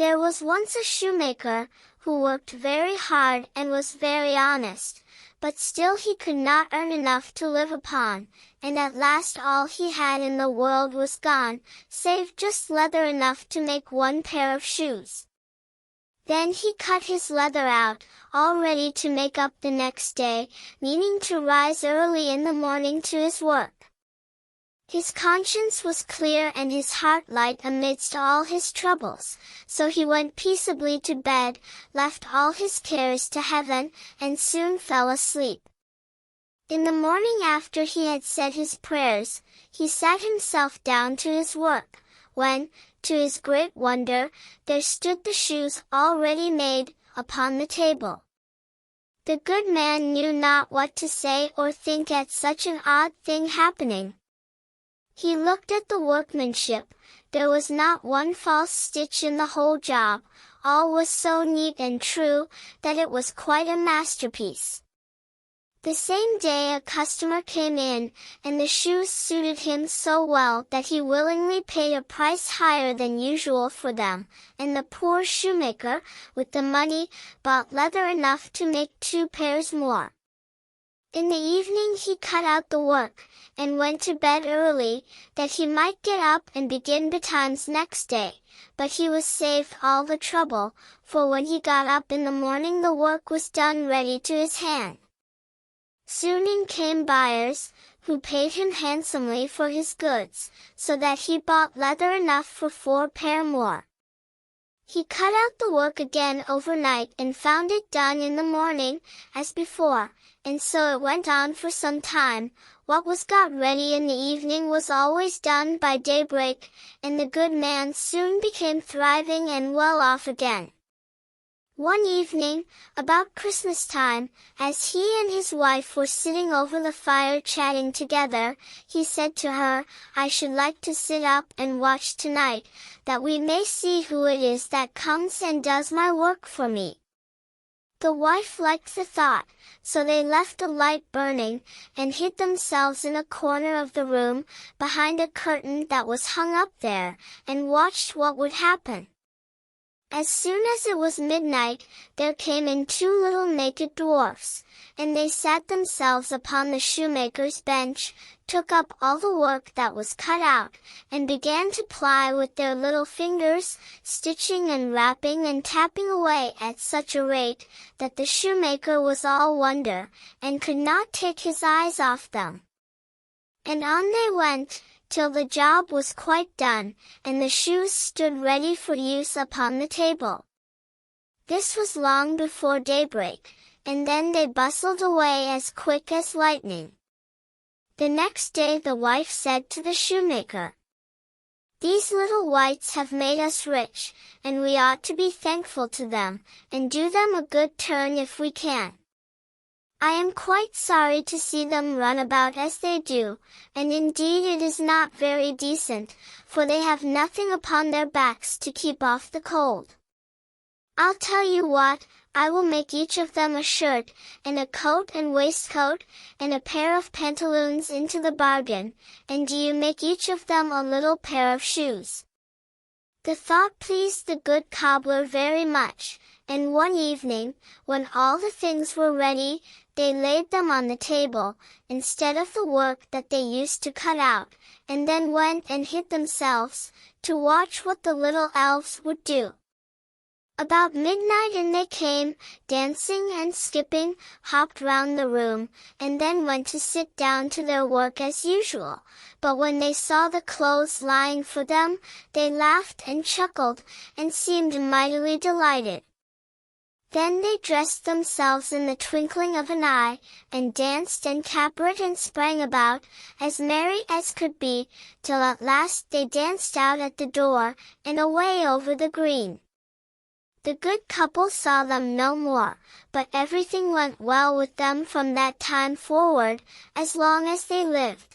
There was once a shoemaker, who worked very hard and was very honest, but still he could not earn enough to live upon, and at last all he had in the world was gone, save just leather enough to make one pair of shoes. Then he cut his leather out, all ready to make up the next day, meaning to rise early in the morning to his work. His conscience was clear and his heart light amidst all his troubles, so he went peaceably to bed, left all his cares to heaven, and soon fell asleep. In the morning after he had said his prayers, he sat himself down to his work, when, to his great wonder, there stood the shoes all ready made, upon the table. The good man knew not what to say or think at such an odd thing happening. He looked at the workmanship. There was not one false stitch in the whole job, all was so neat and true, that it was quite a masterpiece. The same day a customer came in, and the shoes suited him so well that he willingly paid a price higher than usual for them, and the poor shoemaker, with the money, bought leather enough to make 2 pairs more. In the evening he cut out the work, and went to bed early, that he might get up and begin betimes next day, but he was saved all the trouble, for when he got up in the morning the work was done ready to his hand. Soon in came buyers, who paid him handsomely for his goods, so that he bought leather enough for 4 pair more. He cut out the work again overnight and found it done in the morning, as before, and so it went on for some time. What was got ready in the evening was always done by daybreak, and the good man soon became thriving and well off again. One evening, about Christmas time, as he and his wife were sitting over the fire chatting together, he said to her, "I should like to sit up and watch tonight, that we may see who it is that comes and does my work for me." The wife liked the thought, so they left a light burning, and hid themselves in a corner of the room, behind a curtain that was hung up there, and watched what would happen. As soon as it was midnight, there came in 2 little naked dwarfs, and they sat themselves upon the shoemaker's bench, took up all the work that was cut out, and began to ply with their little fingers, stitching and rapping and tapping away at such a rate, that the shoemaker was all wonder, and could not take his eyes off them. And on they went, till the job was quite done, and the shoes stood ready for use upon the table. This was long before daybreak, and then they bustled away as quick as lightning. The next day the wife said to the shoemaker, "These little wights have made us rich, and we ought to be thankful to them, and do them a good turn if we can. I am quite sorry to see them run about as they do, and indeed it is not very decent, for they have nothing upon their backs to keep off the cold. I'll tell you what, I will make each of them a shirt, and a coat and waistcoat, and a pair of pantaloons into the bargain, and do you make each of them a little pair of shoes." The thought pleased the good cobbler very much, and one evening, when all the things were ready, they laid them on the table, instead of the work that they used to cut out, and then went and hid themselves, to watch what the little elves would do. About midnight in they came, dancing and skipping, hopped round the room, and then went to sit down to their work as usual, but when they saw the clothes lying for them, they laughed and chuckled, and seemed mightily delighted. Then they dressed themselves in the twinkling of an eye, and danced and capered and sprang about, as merry as could be, till at last they danced out at the door, and away over the green. The good couple saw them no more, but everything went well with them from that time forward, as long as they lived.